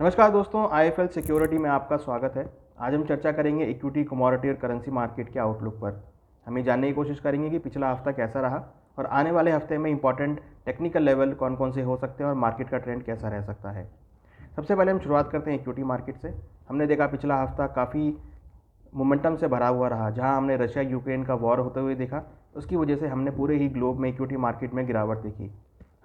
नमस्कार दोस्तों, IFL security में आपका स्वागत है। आज हम चर्चा करेंगे इक्विटी, कमोडिटी और करेंसी मार्केट के आउटलुक पर। हम ये जानने की कोशिश करेंगे कि पिछला हफ्ता कैसा रहा और आने वाले हफ्ते में इंपॉर्टेंट टेक्निकल लेवल कौन कौन से हो सकते हैं और मार्केट का ट्रेंड कैसा रह सकता है। सबसे पहले हम शुरुआत करते हैं इक्विटी मार्केट से। हमने देखा पिछला हफ्ता काफ़ी मोमेंटम से भरा हुआ रहा। जहां हमने रशिया यूक्रेन का वॉर होते हुए देखा, उसकी वजह से हमने पूरे ही ग्लोब में इक्विटी मार्केट में गिरावट देखी।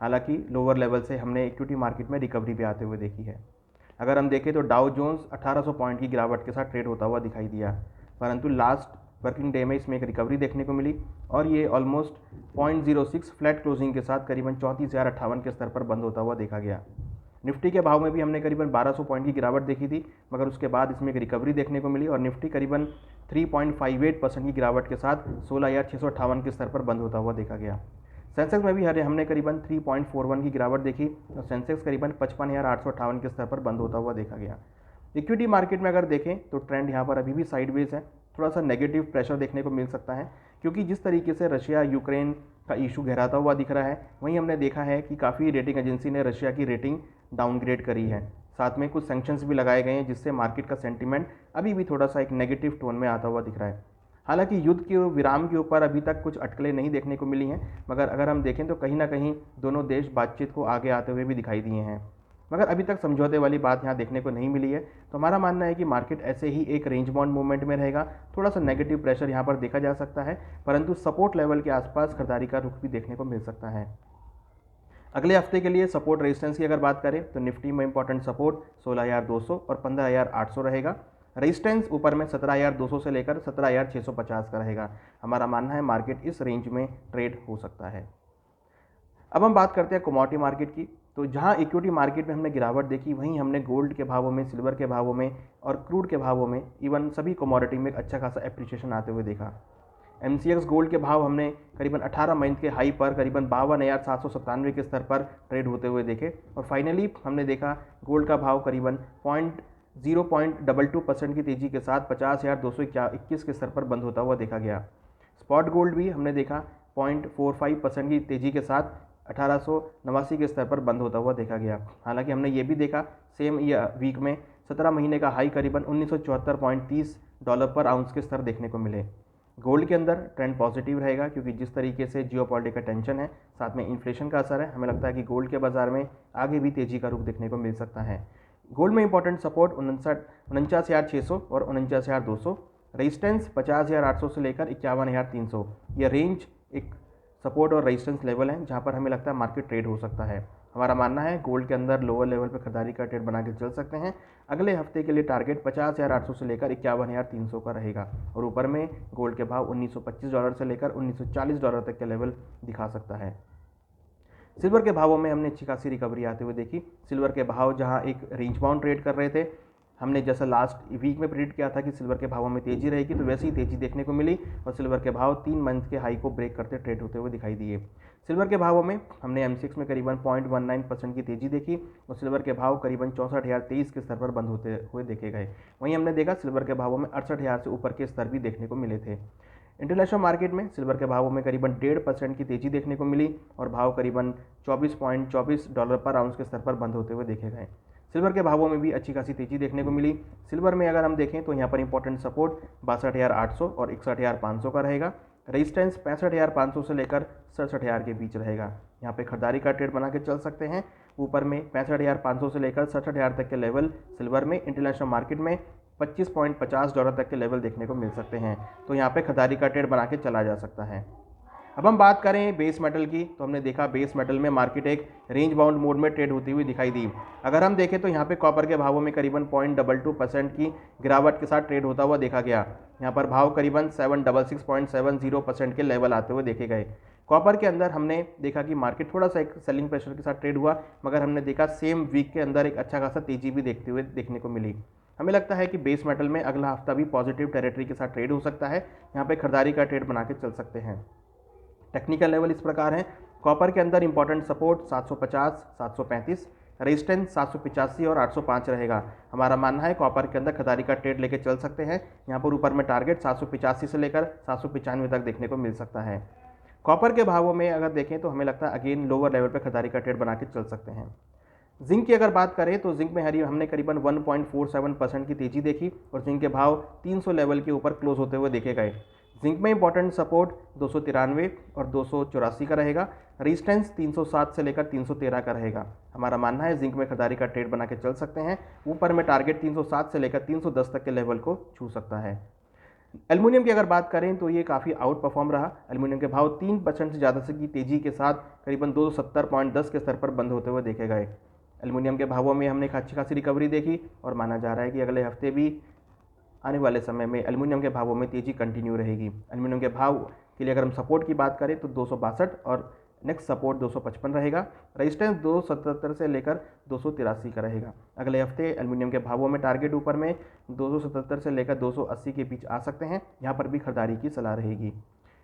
हालांकि लोअर लेवल से हमने इक्विटी मार्केट में रिकवरी भी आते हुए देखी है। अगर हम देखें तो डाउ जोन्स 1800 पॉइंट की गिरावट के साथ ट्रेड होता हुआ दिखाई दिया, परंतु लास्ट वर्किंग डे में इसमें एक रिकवरी देखने को मिली और ये ऑलमोस्ट 0.06 फ्लैट क्लोजिंग के साथ करीबन 34,058 के स्तर पर बंद होता हुआ देखा गया। निफ्टी के भाव में भी हमने करीबन 1200 पॉइंट की गिरावट देखी थी, मगर उसके बाद इसमें एक रिकवरी देखने को मिली और निफ्टी करीबन 3.58% की गिरावट के साथ 16,658 के स्तर पर बंद होता हुआ देखा गया। सेंसेक्स में भी हमने करीबन 3.41 की गिरावट देखी और सेंसेक्स करीबन 55,858 के स्तर पर बंद होता हुआ देखा गया। इक्विटी मार्केट में अगर देखें तो ट्रेंड यहाँ पर अभी भी साइडवेज है। थोड़ा सा नेगेटिव प्रेशर देखने को मिल सकता है, क्योंकि जिस तरीके से रशिया यूक्रेन का इशू गहराता हुआ दिख रहा है, वहीं हमने देखा है कि काफ़ी रेटिंग एजेंसी ने रशिया की रेटिंग डाउनग्रेड करी है। साथ में कुछ सैंक्शंस भी लगाए गए हैं, जिससे मार्केट का सेंटीमेंट अभी भी थोड़ा सा एक नेगेटिव टोन में आता हुआ दिख रहा है। हालांकि युद्ध के विराम के ऊपर अभी तक कुछ अटकलें नहीं देखने को मिली हैं, मगर अगर हम देखें तो कहीं ना कहीं दोनों देश बातचीत को आगे आते हुए भी दिखाई दिए हैं, मगर अभी तक समझौते वाली बात यहाँ देखने को नहीं मिली है। तो हमारा मानना है कि मार्केट ऐसे ही एक रेंज बाउंड मूवमेंट में रहेगा। थोड़ा सा नेगेटिव प्रेशर यहाँ पर देखा जा सकता है, परंतु सपोर्ट लेवल के आसपास खरीदारी का रुख भी देखने को मिल सकता है। अगले हफ्ते के लिए सपोर्ट रेजिस्टेंस की अगर बात करें तो निफ्टी में इंपॉर्टेंट सपोर्ट 16,200 और 15,800 रहेगा। रेजिस्टेंस ऊपर में 17,200 से लेकर 17,650 का रहेगा। हमारा मानना है मार्केट इस रेंज में ट्रेड हो सकता है। अब हम बात करते हैं कमोडिटी मार्केट की। तो जहां इक्विटी मार्केट में हमने गिरावट देखी, वहीं हमने गोल्ड के भावों में, सिल्वर के भावों में और क्रूड के भावों में, इवन सभी कमोडिटी में अच्छा खासा एप्रिसिएशन आते हुए देखा। एमसीएक्स गोल्ड के भाव हमने करीबन 18 मंथ के हाई पर करीबन 52,797 के स्तर पर ट्रेड होते हुए देखे और फाइनली हमने देखा गोल्ड का भाव करीबन 0.22% की तेजी के साथ 50,221 के स्तर पर बंद होता हुआ देखा गया। स्पॉट गोल्ड भी हमने देखा 0.45% की तेजी के साथ 1889 के स्तर पर बंद होता हुआ देखा गया। हालांकि हमने ये भी देखा सेम वीक में 17 महीने का हाई करीबन $1974.30 पर आउंस के स्तर देखने को मिले। गोल्ड के अंदर ट्रेंड पॉजिटिव रहेगा, क्योंकि जिस तरीके से जियोपॉलिटिकल टेंशन है, साथ में इन्फ्लेशन का असर है, हमें लगता है कि गोल्ड के बाजार में आगे भी तेजी का रुख देखने को मिल सकता है। गोल्ड में इंपॉर्टेंट सपोर्ट 49,600 और 49,200, रेजिस्टेंस 50,800 से लेकर 51,300। यह रेंज एक सपोर्ट और रेजिस्टेंस लेवल है जहां पर हमें लगता है मार्केट ट्रेड हो सकता है। हमारा मानना है गोल्ड के अंदर लोअर लेवल पर खरीदारी का ट्रेड बना के चल सकते हैं। अगले हफ्ते के लिए टारगेट 50,800 से लेकर 51,300 का रहेगा और ऊपर में गोल्ड के भाव $1925 से लेकर $1940 तक के लेवल दिखा सकता है। सिल्वर के भावों में हमने अच्छी खासी रिकवरी आते हुए देखी। सिल्वर के भाव जहां एक रेंज बाउंड ट्रेड कर रहे थे, हमने जैसा लास्ट वीक में प्रेडिक्ट किया था कि सिल्वर के भावों में तेजी रहेगी, तो वैसे ही तेजी देखने को मिली और सिल्वर के भाव 3 मंथ के हाई को ब्रेक करते ट्रेड होते हुए दिखाई दिए। सिल्वर के भावों में हमने M6 में करीबन 0.19% की तेजी देखी और सिल्वर के भाव करीबन 64,023 के स्तर पर बंद होते हुए देखे गए। वहीं हमने देखा सिल्वर के भावों में 68,000 से ऊपर के स्तर भी देखने को मिले थे। इंटरनेशनल मार्केट में सिल्वर के भावों में करीबन 1.5% की तेजी देखने को मिली और भाव करीबन $24.24 पर आउंस के स्तर पर बंद होते हुए देखे गए। सिल्वर के भावों में भी अच्छी खासी तेजी देखने को मिली। सिल्वर में अगर हम देखें तो यहाँ पर इंपॉर्टेंट सपोर्ट 62,800 और 61,500 का रहेगा। रेजिस्टेंस 65,500 से लेकर 67,000 के बीच रहेगा। यहाँ पे खरीदारी का ट्रेड बना के चल सकते हैं। ऊपर में 65,500 से लेकर 67,000 तक के लेवल सिल्वर में, इंटरनेशनल मार्केट में $25.50 तक के लेवल देखने को मिल सकते हैं। तो यहाँ पे खरीदारी का ट्रेड बना के चला जा सकता है। अब हम बात करें बेस मेटल की, तो हमने देखा बेस मेटल में मार्केट एक रेंज बाउंड मोड में ट्रेड होती हुई दिखाई दी। अगर हम देखें तो यहाँ पे कॉपर के भावों में करीबन 0.22% की गिरावट के साथ ट्रेड होता हुआ देखा गया। यहाँ पर भाव करीबन 766.70% के लेवल आते हुए देखे गए। कॉपर के अंदर हमने देखा कि मार्केट थोड़ा सा एक सेलिंग प्रेशर के साथ ट्रेड हुआ, मगर हमने देखा सेम वीक के अंदर एक अच्छा खासा तेजी भी देखने को मिली। हमें लगता है कि बेस मेटल में अगला हफ्ता भी पॉजिटिव टेरिटरी के साथ ट्रेड हो सकता है। यहाँ पे खरीदारी का ट्रेड बना के चल सकते हैं। टेक्निकल लेवल इस प्रकार है। कॉपर के अंदर इंपॉर्टेंट सपोर्ट 750, 735, रेजिस्टेंस 785 और 805 रहेगा। हमारा मानना है कॉपर के अंदर खरीदारी का ट्रेड लेके चल सकते हैं। यहाँ पर ऊपर में टारगेट 785 से लेकर 795 तक देखने को मिल सकता है। कॉपर के भावों में अगर देखें तो हमें लगता है अगेन लोअर लेवल पर खरीदारी का ट्रेड बना के चल सकते हैं। जिंक की अगर बात करें तो जिंक में हमने करीबन 1.47% की तेजी देखी और जिंक के भाव 300 लेवल के ऊपर क्लोज होते हुए देखे गए। जिंक में इंपॉर्टेंट सपोर्ट 293 और 284 का रहेगा। रेजिस्टेंस 307 से लेकर 313 का रहेगा। हमारा मानना है जिंक में खरीदारी का ट्रेड बना के चल सकते हैं। ऊपर में टारगेट 307 से लेकर 310 तक के लेवल को छू सकता है। एल्युमिनियम की अगर बात करें तो ये काफ़ी आउट परफॉर्म रहा। एल्युमिनियम के भाव 3% से ज़्यादा से की तेजी के साथ करीबन 270.10 के स्तर पर बंद होते हुए देखे गए। एल्युमिनियम के भावों में हमने अच्छी खासी रिकवरी देखी और माना जा रहा है कि अगले हफ्ते भी आने वाले समय में एल्युमिनियम के भावों में तेजी कंटिन्यू रहेगी। एल्युमिनियम के भाव के लिए अगर हम सपोर्ट की बात करें तो 262 और नेक्स्ट सपोर्ट 255 रहेगा। रेजिस्टेंस 277 से लेकर 283 का रहेगा। अगले हफ्ते एल्युमिनियम के भावों में टारगेट ऊपर में 277 से लेकर 280 के बीच आ सकते हैं। यहाँ पर भी खरीदारी की सलाह रहेगी।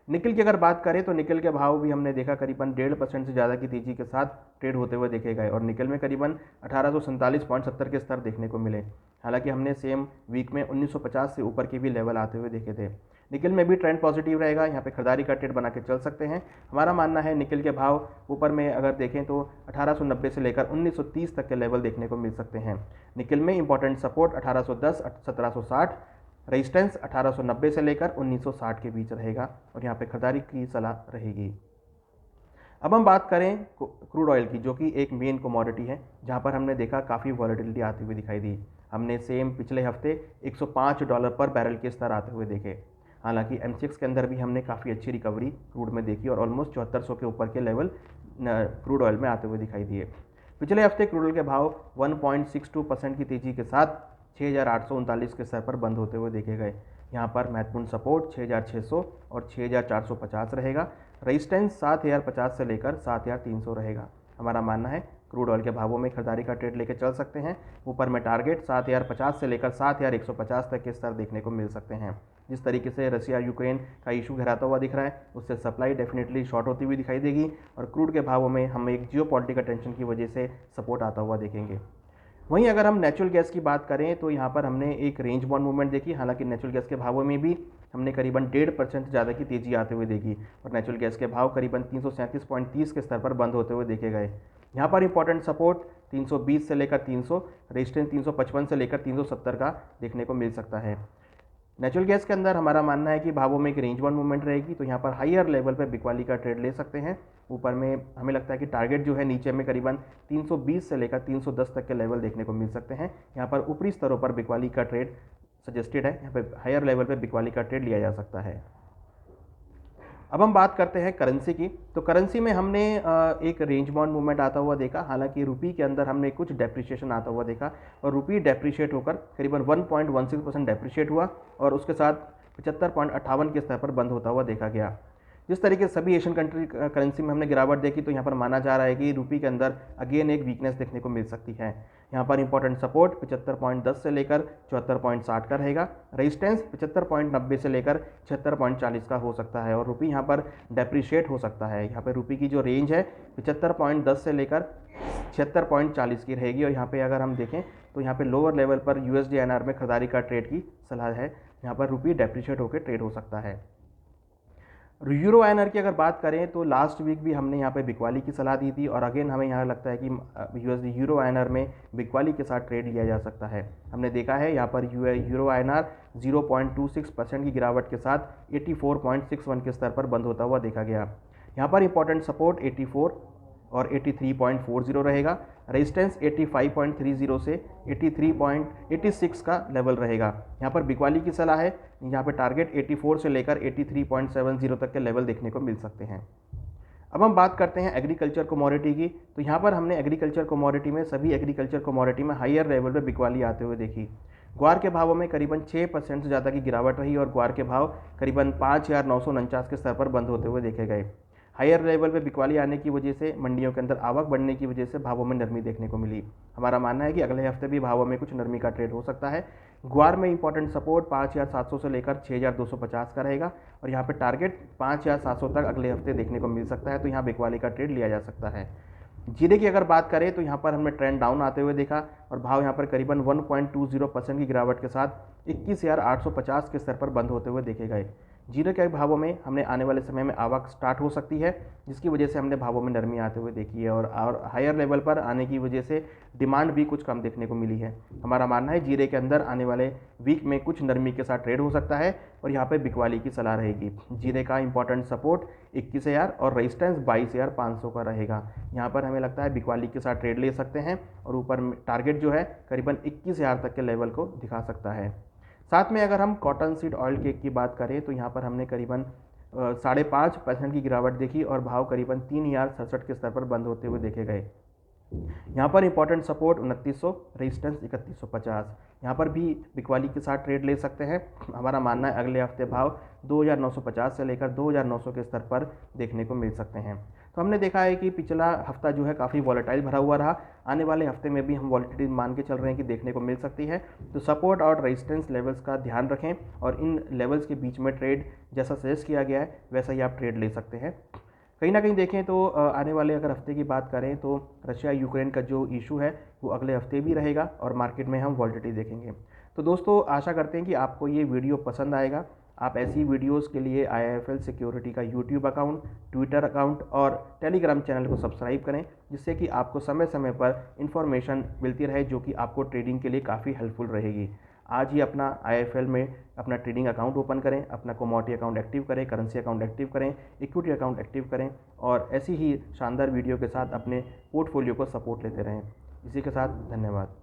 निकल की अगर बात करें तो निकल के भाव भी हमने देखा करीबन 1.5% से ज़्यादा की तेजी के साथ ट्रेड होते हुए देखे गए और निकल में करीबन 1847.70 के स्तर देखने को मिले। हालांकि हमने सेम वीक में 1950 से ऊपर के भी लेवल आते हुए देखे थे। निकल में भी ट्रेंड पॉजिटिव रहेगा। यहाँ पे खरीदारी का ट्रेड बना के चल सकते हैं। हमारा मानना है निकल के भाव ऊपर में अगर देखें तो 1890 से लेकर 1930 तक के लेवल देखने को मिल सकते हैं। निकल में इंपॉर्टेंट सपोर्ट 1810 1760, रेजिस्टेंस 1890 से लेकर 1960 के बीच रहेगा और यहाँ पे खरीदारी की सलाह रहेगी। अब हम बात करें क्रूड ऑयल की, जो कि एक मेन कमोडिटी है, जहाँ पर हमने देखा काफ़ी वॉलेटिलिटी आती हुई दिखाई दी। हमने सेम पिछले हफ्ते $105 पर बैरल के स्तर आते हुए देखे। हालांकि MCX के अंदर भी हमने काफ़ी अच्छी रिकवरी क्रूड में देखी और ऑलमोस्ट 7400 के ऊपर के लेवल क्रूड ऑयल में आते हुए दिखाई दिए। पिछले हफ्ते क्रूड ऑयल के भाव 1.62% की तेजी के साथ 6839 के स्तर पर बंद होते हुए देखे गए। यहाँ पर महत्वपूर्ण सपोर्ट 6600 और 6450 रहेगा। रेजिस्टेंस 7050 से लेकर 7300 रहेगा। हमारा मानना है क्रूड ऑयल के भावों में खरीदारी का ट्रेड लेकर चल सकते हैं। ऊपर में टारगेट 7050 से लेकर 7150 तक के स्तर देखने को मिल सकते हैं। जिस तरीके से रसिया यूक्रेन का इशू घिराता हुआ दिख रहा है, उससे सप्लाई डेफिनेटली शॉर्ट होती हुई दिखाई देगी और क्रूड के भावों में हम एक जियोपॉलिटिकल टेंशन की वजह से सपोर्ट आता हुआ देखेंगे। वहीं अगर हम नेचुरल गैस की बात करें तो यहाँ पर हमने एक रेंज बाउंड मूवमेंट देखी। हालांकि नेचुरल गैस के भावों में भी हमने करीबन 1.5% ज़्यादा की तेजी आते हुए देखी और नेचुरल गैस के भाव करीबन 337.30 के स्तर पर बंद होते हुए देखे गए। यहाँ पर इंपॉर्टेंट सपोर्ट 320 से लेकर 300, रेजिस्टेंस 355 से लेकर 370 का देखने को मिल सकता है। नेचुरल गैस के अंदर हमारा मानना है कि भावों में एक रेंज बाउंड मूवमेंट रहेगी, तो यहाँ पर हाईयर लेवल पर बिकवाली का ट्रेड ले सकते हैं। ऊपर में हमें लगता है कि टारगेट जो है नीचे में करीबन 320 से लेकर 310 तक के लेवल देखने को मिल सकते हैं। यहाँ पर ऊपरी स्तरों पर बिकवाली का ट्रेड सजेस्टेड है। यहाँ पे हायर लेवल पर बिकवाली का ट्रेड लिया जा सकता है। अब हम बात करते हैं करेंसी की। तो करेंसी में हमने एक रेंज बाउंड मूवमेंट आता हुआ देखा। हालांकि रुपी के अंदर हमने कुछ डेप्रिशिएशन आता हुआ देखा और रुपी डेप्रिशिएट होकर करीबन 1.16% डेप्रिशिएट हुआ और उसके साथ 75.58 के स्तर पर बंद होता हुआ देखा गया। जिस तरीके से सभी एशियन कंट्री करेंसी में हमने गिरावट देखी, तो यहाँ पर माना जा रहा है कि रुपी के अंदर अगेन एक वीकनेस देखने को मिल सकती है। यहाँ पर इंपॉर्टेंट सपोर्ट 75.10 से लेकर 74.60 का रहेगा। रेजिस्टेंस 75.90 से लेकर 76.40 का हो सकता है और रुपी यहाँ पर डेप्रिशिएट हो सकता है। यहाँ पर रुपी की जो रेंज है 75.10 से लेकर 76.40 की रहेगी और यहाँ पे अगर हम देखें तो यहाँ पे लोअर लेवल पर USD INR में खरीदारी का ट्रेड की सलाह है। यहाँ पर रुपी डेप्रिशिएट होकर ट्रेड हो सकता है। यूरो INR की अगर बात करें तो लास्ट वीक भी हमने यहाँ पे बिकवाली की सलाह दी थी और अगेन हमें यहाँ लगता है कि यूरो INR में बिकवाली के साथ ट्रेड लिया जा सकता है। हमने देखा है यहाँ पर यूरो INR 0.26% की गिरावट के साथ 84.61 के स्तर पर बंद होता हुआ देखा गया। यहाँ पर इंपॉर्टेंट सपोर्ट 84 और 83.40 रहेगा। रेजिस्टेंस 85.30 से 83.86 का लेवल रहेगा। यहाँ पर बिकवाली की सलाह है। यहाँ पर टारगेट 84 से लेकर 83.70 तक के लेवल देखने को मिल सकते हैं। अब हम बात करते हैं एग्रीकल्चर कमोडिटी की। तो यहाँ पर हमने एग्रीकल्चर कमोडिटी में सभी एग्रीकल्चर कमोडिटी में हाईयर लेवल पर बिकवाली आते हुए देखी। ग्वार के भावों में करीबन 6% से ज़्यादा की गिरावट रही और ग्वार के भाव करीबन 5949 के स्तर पर बंद होते हुए देखे गए। हायर लेवल पे बिकवाली आने की वजह से मंडियों के अंदर आवक बढ़ने की वजह से भावों में नरमी देखने को मिली। हमारा मानना है कि अगले हफ्ते भी भावों में कुछ नरमी का ट्रेड हो सकता है। ग्वार में इंपॉर्टेंट सपोर्ट 5700 से लेकर 6250 का रहेगा और यहाँ पे टारगेट 5700 तक अगले हफ्ते देखने को मिल सकता है, तो यहाँ बिकवाली का ट्रेड लिया जा सकता है। जीरे की अगर बात करें तो यहाँ पर हमने ट्रेंड डाउन आते हुए देखा और भाव यहाँ पर करीबन 1.20% की गिरावट के साथ 21,850 के स्तर पर बंद होते हुए देखे गए। जीरे के भावों में हमने आने वाले समय में आवक स्टार्ट हो सकती है, जिसकी वजह से हमने भावों में नरमी आते हुए देखी है और हायर लेवल पर आने की वजह से डिमांड भी कुछ कम देखने को मिली है। हमारा मानना है जीरे के अंदर आने वाले वीक में कुछ नरमी के साथ ट्रेड हो सकता है और यहाँ पे बिकवाली की सलाह रहेगी। जीरे का इंपॉर्टेंट सपोर्ट 21,000 और रेजिस्टेंस 22,500 का रहेगा। यहाँ पर हमें लगता है बिकवाली के साथ ट्रेड ले सकते हैं और ऊपर टारगेट जो है करीबन 21,000 तक के लेवल को दिखा सकता है। साथ में अगर हम कॉटन सीड ऑयल केक की बात करें तो यहाँ पर हमने करीबन 5.5% की गिरावट देखी और भाव करीबन 3,067 के स्तर पर बंद होते हुए देखे गए। यहाँ पर इंपॉर्टेंट सपोर्ट 2900, रेजिस्टेंस 3150। यहाँ पर भी बिकवाली के साथ ट्रेड ले सकते हैं। हमारा मानना है अगले हफ्ते भाव 2,950 से लेकर 2,900 के स्तर पर देखने को मिल सकते हैं। तो हमने देखा है कि पिछला हफ्ता जो है काफ़ी वॉलेटाइल भरा हुआ रहा। आने वाले हफ्ते में भी हम वॉलेटिलिटी मान के चल रहे हैं कि देखने को मिल सकती है। तो सपोर्ट और रेजिस्टेंस लेवल्स का ध्यान रखें और इन लेवल्स के बीच में ट्रेड जैसा सजेस्ट किया गया है वैसा ही आप ट्रेड ले सकते हैं। कहीं ना कहीं देखें तो आने वाले अगर हफ्ते की बात करें तो रशिया यूक्रेन का जो इशू है वो अगले हफ्ते भी रहेगा और मार्केट में हम वॉलेटिलिटी देखेंगे। तो दोस्तों आशा करते हैं कि आपको ये वीडियो पसंद आएगा। आप ऐसी वीडियोस के लिए IIFL सिक्योरिटी का यूट्यूब अकाउंट, ट्विटर अकाउंट और टेलीग्राम चैनल को सब्सक्राइब करें, जिससे कि आपको समय समय पर इंफॉर्मेशन मिलती रहे जो कि आपको ट्रेडिंग के लिए काफ़ी हेल्पफुल रहेगी। आज ही अपना IIFL में अपना ट्रेडिंग अकाउंट ओपन करें, अपना कमोडिटी अकाउंट एक्टिव करें, करेंसी अकाउंट एक्टिव करें, इक्विटी अकाउंट एक्टिव करें और ऐसी ही शानदार वीडियो के साथ अपने पोर्टफोलियो को सपोर्ट लेते रहें। इसी के साथ धन्यवाद।